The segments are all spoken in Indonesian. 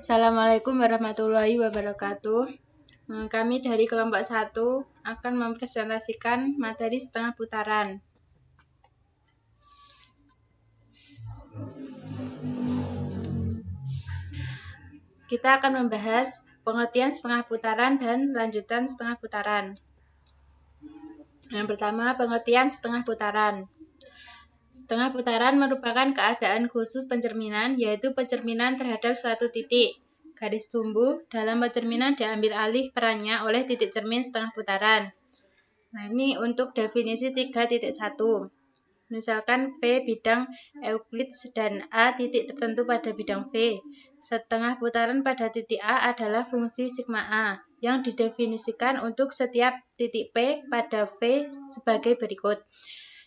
Assalamualaikum warahmatullahi wabarakatuh. Kami dari kelompok 1 akan mempresentasikan materi setengah putaran. Kita akan membahas pengertian setengah putaran dan lanjutan setengah putaran. Yang pertama, pengertian setengah putaran. Setengah putaran merupakan keadaan khusus pencerminan, yaitu pencerminan terhadap suatu titik. Garis tumbuh dalam pencerminan diambil alih perannya oleh titik cermin setengah putaran. Nah, ini untuk definisi 3.1. Misalkan V bidang Euclid dan A titik tertentu pada bidang V. Setengah putaran pada titik A adalah fungsi sigma A yang didefinisikan untuk setiap titik P pada V sebagai berikut.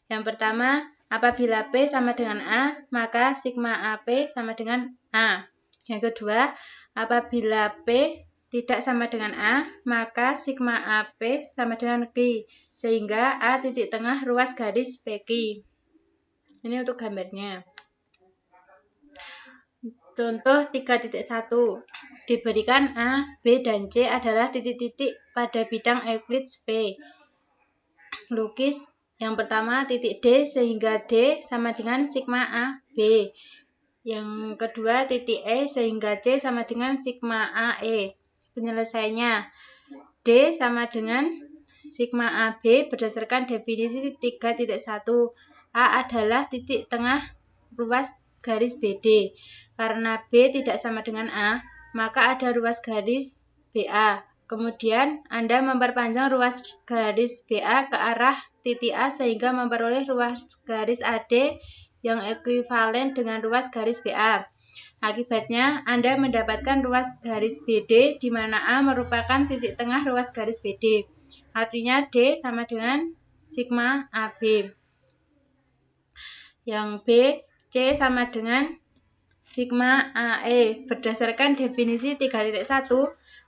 Yang pertama, apabila P sama dengan A, maka sigma AP sama dengan A. Yang kedua, apabila P tidak sama dengan A, maka sigma AP sama dengan Q, sehingga A titik tengah ruas garis PQ. Ini untuk gambarnya. Contoh 3.1. Diberikan A, B, dan C adalah titik-titik pada bidang Euclid V. Lukis yang pertama titik D sehingga D sama dengan sigma A, B. Yang kedua titik E sehingga C sama dengan sigma A, E. Penyelesaiannya, D sama dengan sigma AB berdasarkan definisi 3.1. A adalah titik tengah ruas garis BD. Karena B tidak sama dengan A, maka ada ruas garis BA. Kemudian, Anda memperpanjang ruas garis BA ke arah titik A sehingga memperoleh ruas garis AD yang ekuivalen dengan ruas garis BA. Akibatnya, Anda mendapatkan ruas garis BD di mana A merupakan titik tengah ruas garis BD. Artinya D sama dengan sigma AB. Yang B, C sama dengan sigma AE. Berdasarkan definisi 3.1,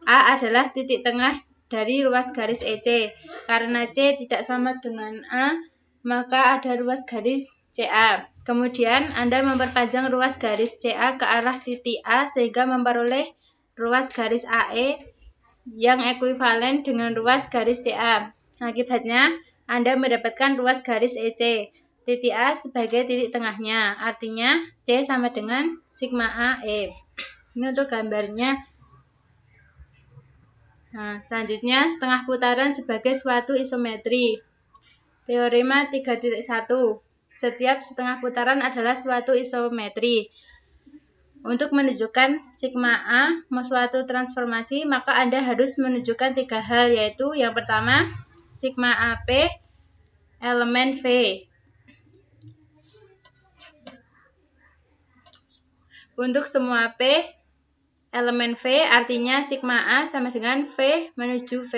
A adalah titik tengah dari ruas garis EC. Karena C tidak sama dengan A, maka ada ruas garis CA. Kemudian, Anda memperpanjang ruas garis CA ke arah titik A sehingga memperoleh ruas garis AE yang ekuivalen dengan ruas garis CA. Akibatnya, Anda mendapatkan ruas garis EC. Titik A sebagai titik tengahnya, artinya C sama dengan sigma A, E. Ini untuk gambarnya. Nah, selanjutnya, setengah putaran sebagai suatu isometri. Teorema 3.1. Setiap setengah putaran adalah suatu isometri. Untuk menunjukkan sigma A suatu transformasi, maka Anda harus menunjukkan 3 hal, yaitu yang pertama, sigma AP elemen V. Untuk semua P elemen V, artinya sigma A sama dengan V menuju V.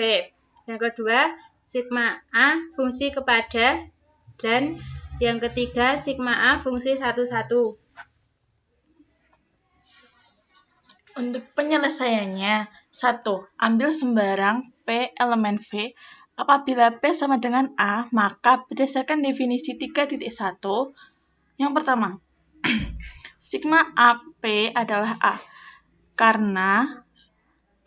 Yang kedua, sigma A fungsi kepada, dan yang ketiga, sigma A fungsi 1,1. Untuk penyelesaiannya, 1. Ambil sembarang P elemen V. Apabila P sama dengan A, maka berdasarkan definisi 3.1, yang pertama, sigma AP adalah A. Karena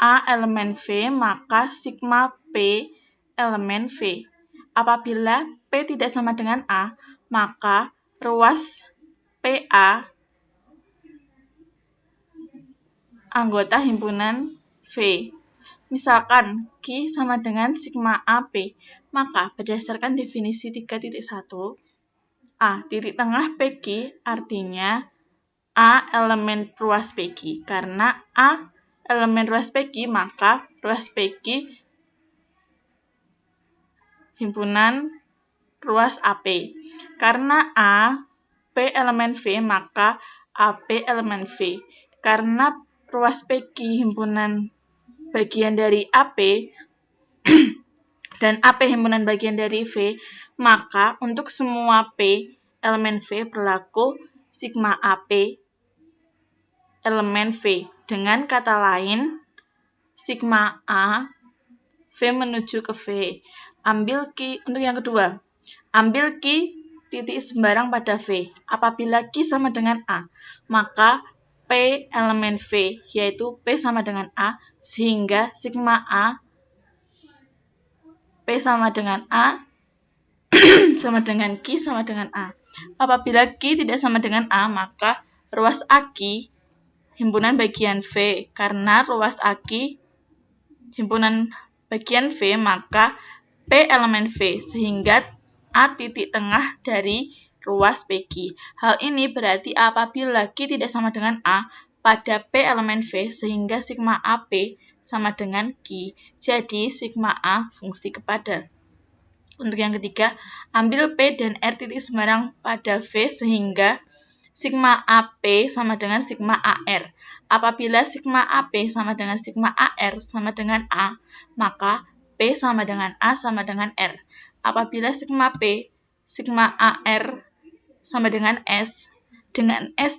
A elemen V, maka sigma P elemen V. Apabila P tidak sama dengan A, maka ruas PA anggota himpunan V. Misalkan Q sama dengan sigma AP, maka berdasarkan definisi 3.1, A titik tengah PQ artinya A elemen ruas PQ. Karena A elemen ruas PQ, maka ruas PQ himpunan ruas AP. Karena A P elemen V, maka AP elemen V. Karena ruas PQ himpunan bagian dari AP dan AP himpunan bagian dari V, maka untuk semua P elemen V berlaku sigma AP elemen V. Dengan kata lain, sigma A V menuju ke V. Ambil Q untuk yang kedua. Ambil Q titik sembarang pada V. Apabila Q sama dengan A, maka P P elemen V, yaitu P sama dengan A, sehingga sigma A P sama dengan A sama dengan Q sama dengan A. Apabila Q tidak sama dengan A, maka ruas AQ himpunan bagian V. Karena ruas AQ himpunan bagian V, maka P elemen V, sehingga A titik tengah dari ruas PQ. Hal ini berarti apabila Q tidak sama dengan A pada P elemen V, sehingga sigma AP sama dengan Q. Jadi, sigma A fungsi kepada. Untuk yang ketiga, ambil P dan R titik sembarang pada V, sehingga sigma AP sama dengan sigma AR. Apabila sigma AP sama dengan sigma AR sama dengan A, maka P sama dengan A sama dengan R. Apabila sigma P, sigma AR sama dengan S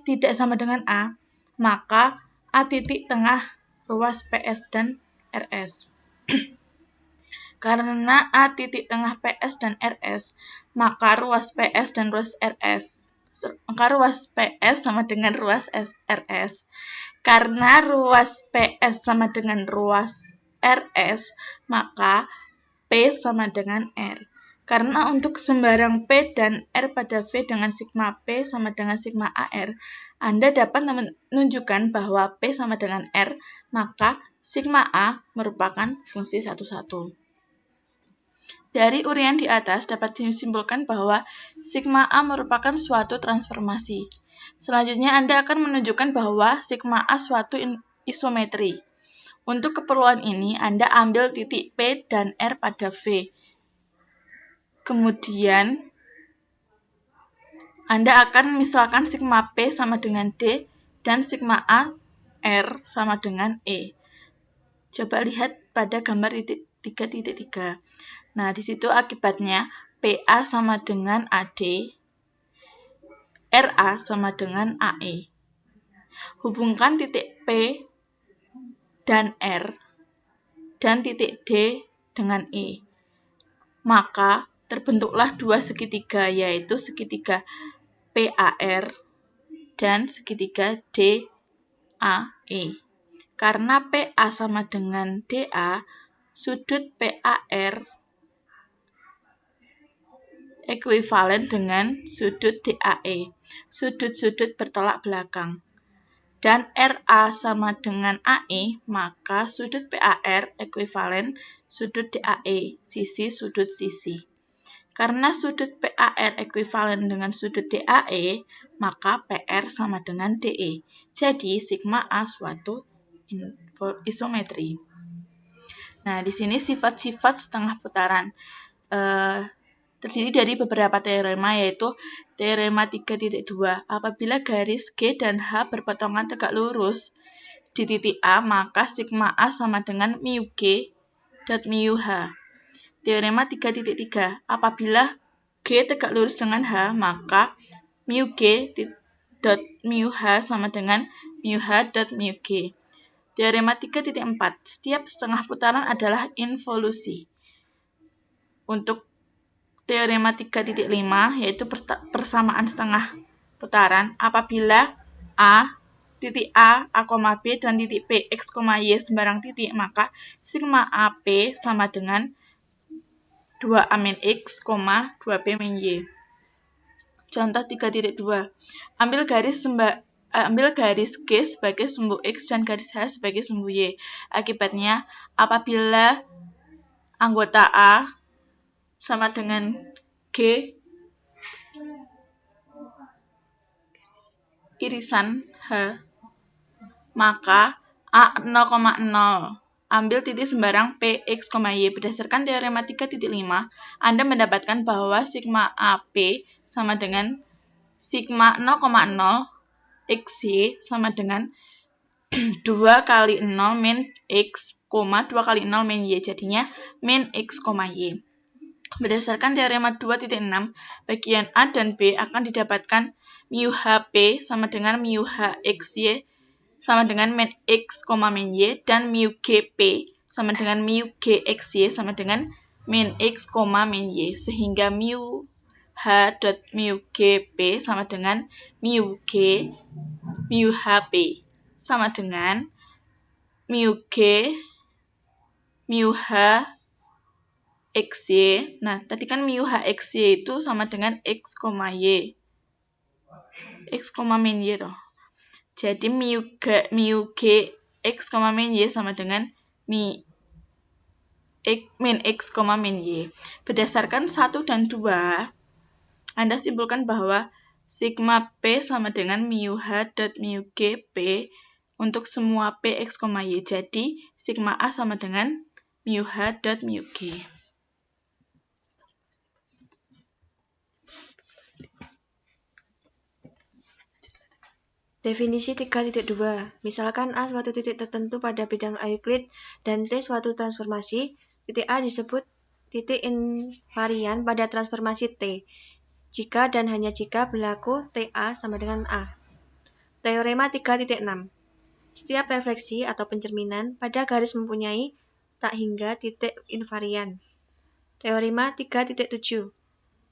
tidak sama dengan A, maka A titik tengah ruas PS dan RS. Karena A titik tengah PS dan RS, maka ruas PS dan ruas RS. Maka ruas PS sama dengan ruas RS. Karena ruas PS sama dengan ruas RS, maka P sama dengan R. Karena untuk sembarang P dan R pada V dengan sigma P sama dengan sigma AR, Anda dapat menunjukkan bahwa P sama dengan R, maka sigma A merupakan fungsi satu-satu. Dari uraian di atas dapat disimpulkan bahwa sigma A merupakan suatu transformasi. Selanjutnya Anda akan menunjukkan bahwa sigma A suatu isometri. Untuk keperluan ini, Anda ambil titik P dan R pada V. Kemudian, Anda akan misalkan sigma P sama dengan D dan sigma A R sama dengan E. Coba lihat pada gambar 3.3. Nah, di situ akibatnya PA sama dengan AD, RA sama dengan AE. Hubungkan titik P dan R dan titik D dengan E. Maka terbentuklah dua segitiga, yaitu segitiga PAR dan segitiga DAE. Karena PA sama dengan DA, sudut PAR ekuivalen dengan sudut DAE, sudut-sudut bertolak belakang. Dan RA sama dengan AE, maka sudut PAR ekuivalen sudut DAE, sisi sudut sisi. Karena sudut PAR ekuivalen dengan sudut DAE, maka PR sama dengan DE. Jadi, sigma A suatu isometri. Nah, di sini sifat-sifat setengah putaran terdiri dari beberapa teorema, yaitu teorema 3.2. Apabila garis G dan H berpotongan tegak lurus di titik A, maka sigma A sama dengan mu G dot mu H. Teorema 3.3. Apabila G tegak lurus dengan H, maka mu G dot mu H sama dengan mu H dot mu G. Teorema 3.4. Setiap setengah putaran adalah involusi. Untuk teorema 3.5, yaitu persamaan setengah putaran, apabila titik A, B, dan titik P, X, Y sembarang titik, maka sigma AP sama dengan 2A min X, 2P min Y. Contoh 3.2. Ambil garis G sebagai sumbu X dan garis H sebagai sumbu Y. Akibatnya, apabila anggota A sama dengan G irisan H, maka A 0,0. Ambil titik sembarang P, X, Y. Berdasarkan teorema 3.5, Anda mendapatkan bahwa sigma AP sama dengan sigma 0,0 XY sama dengan 2 kali 0 min X, 2 kali 0 min Y. Jadinya min X, Y. Berdasarkan teorema 2.6, bagian A dan B akan didapatkan mu HP sama dengan mu HXY sama dengan min X, min Y, dan mu GP sama dengan mu GXY sama dengan min X, min Y, sehingga mu H dot mu GP sama dengan mu G mu HP. sama dengan mu G, mu H, XY. Nah, tadi kan mu H XY itu sama dengan X, Y. X, min Y toh. Jadi mu G X, min Y sama dengan min X, min Y. Berdasarkan 1 dan 2, Anda simpulkan bahwa sigma P sama dengan mu H dot mu G P untuk semua P, X, Y. Jadi, sigma A sama dengan mu H dot mu G. Definisi 3.2. Misalkan A suatu titik tertentu pada bidang Euclid dan T suatu transformasi, titik A disebut titik invarian pada transformasi T, jika dan hanya jika berlaku TA sama dengan A. Teorema 3.6. Setiap refleksi atau pencerminan pada garis mempunyai tak hingga titik invarian. Teorema 3.7.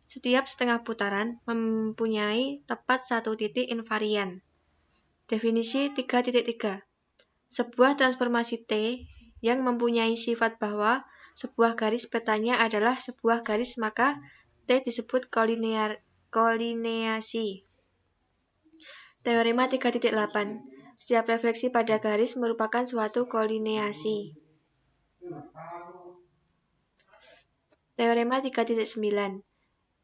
Setiap setengah putaran mempunyai tepat satu titik invarian. Definisi 3.3. Sebuah transformasi T yang mempunyai sifat bahwa sebuah garis petanya adalah sebuah garis, maka T disebut kolineasi. Teorema 3.8. Setiap refleksi pada garis merupakan suatu kolineasi. Teorema 3.9.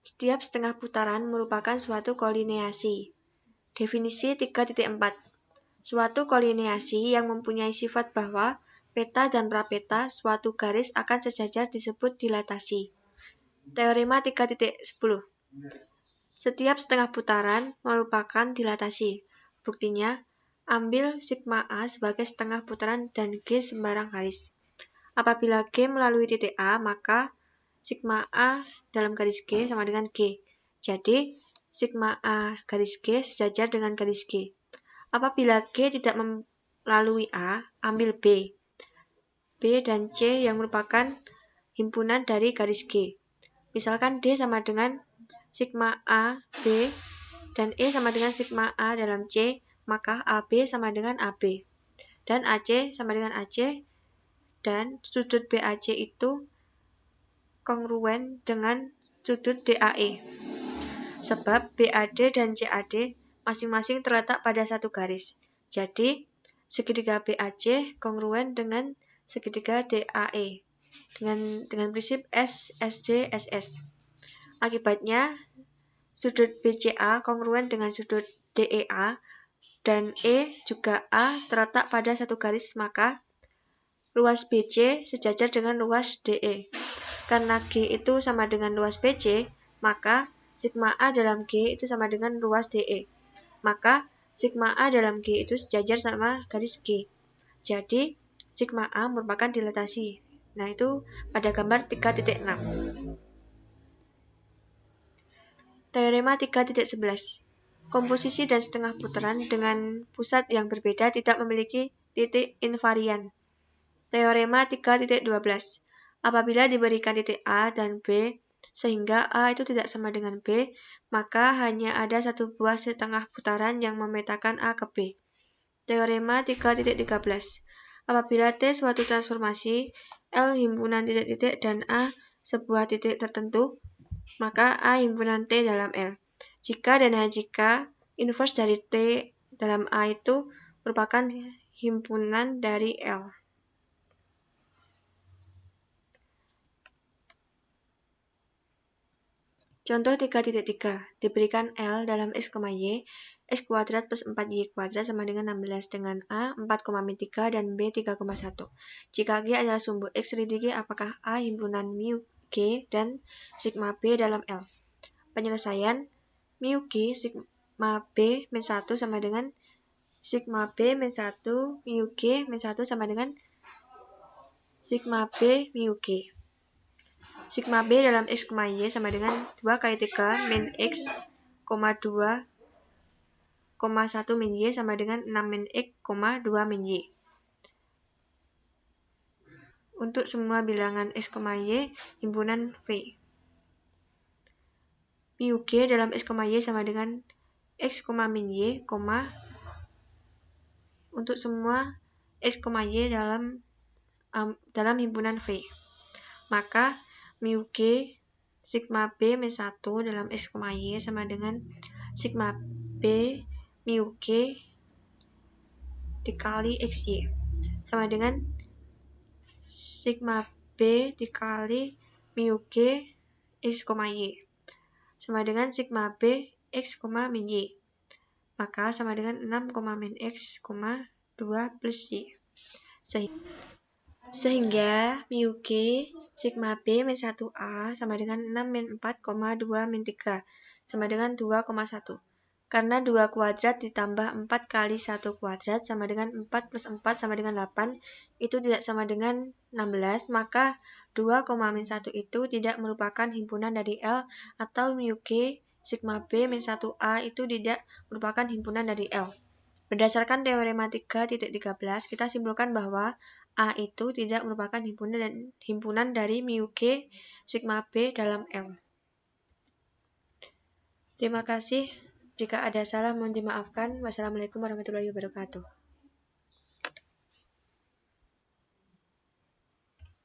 Setiap setengah putaran merupakan suatu kolineasi. Definisi 3.4. Suatu kolineasi yang mempunyai sifat bahwa peta dan prapeta suatu garis akan sejajar disebut dilatasi. Teorema 3.10. Setiap setengah putaran merupakan dilatasi. Buktinya, ambil sigma A sebagai setengah putaran dan G sembarang garis. Apabila G melalui titik A, maka sigma A dalam garis G sama dengan G. Jadi, sigma A garis G sejajar dengan garis G. Apabila G tidak melalui A, ambil B. B dan C yang merupakan himpunan dari garis G. Misalkan D sama dengan sigma A, B, dan E sama dengan sigma A dalam C, maka AB sama dengan AB. Dan AC sama dengan AC, dan sudut BAC itu kongruen dengan sudut DAE. Sebab BAD dan CAD masing-masing terletak pada satu garis. Jadi, segitiga BAC kongruen dengan segitiga DAE dengan prinsip SSD SS. Akibatnya, sudut BCA kongruen dengan sudut DEA dan E juga A terletak pada satu garis, maka luas BC sejajar dengan luas DE. Karena G itu sama dengan luas BC, maka sigma A dalam G itu sama dengan luas DE. Maka sigma A dalam G itu sejajar sama garis G. Jadi, sigma A merupakan dilatasi. Nah, itu pada gambar 3.6. Teorema 3.11. Komposisi dan setengah putaran dengan pusat yang berbeda tidak memiliki titik invarian. Teorema 3.12. Apabila diberikan titik A dan B, sehingga A itu tidak sama dengan B, maka hanya ada satu buah setengah putaran yang memetakan A ke B. Teorema 3.13. Apabila T suatu transformasi, L himpunan titik-titik dan A sebuah titik tertentu, maka A himpunan T dalam L. Jika dan hanya jika inverse dari T dalam A itu merupakan himpunan dari L. Contoh 3.3. Diberikan L dalam X, Y, X kuadrat plus 4Y kuadrat sama dengan 16 dengan A 4,3 dan B 3,1. Jika G adalah sumbu X rid G, apakah A himpunan mu G dan sigma B dalam L? Penyelesaian mu G sigma B min 1 sama dengan sigma B min 1 mu G min 1 sama dengan sigma B mu G. Sigma B dalam X, Y sama dengan 2 kali 3 min X, 2, 1 min Y sama dengan 6 min X, 2 min Y. Untuk semua bilangan X, Y, himpunan V. Mu G dalam X, Y sama dengan X, min Y, untuk semua X, Y dalam himpunan V. Maka mu G sigma B min 1 dalam X, Y sama dengan sigma B mu G dikali XY sama dengan sigma B dikali mu G X, Y sama dengan sigma B X, min Y. Maka sama dengan 6, min X, 2 plus Y. Sehingga mu G sigma B min 1A sama dengan 6 min 4, 2 min 3 sama dengan 2,1. Karena 2 kuadrat ditambah 4 kali 1 kuadrat sama dengan 4 plus 4 sama dengan 8, itu tidak sama dengan 16, maka 2, min 1 itu tidak merupakan himpunan dari L, atau mu G sigma B min 1A itu tidak merupakan himpunan dari L. Berdasarkan teorema 3.13, kita simpulkan bahwa A itu tidak merupakan himpunan dari mu G sigma B dalam L. Terima kasih. Jika ada salah mohon dimaafkan. Wassalamualaikum warahmatullahi wabarakatuh.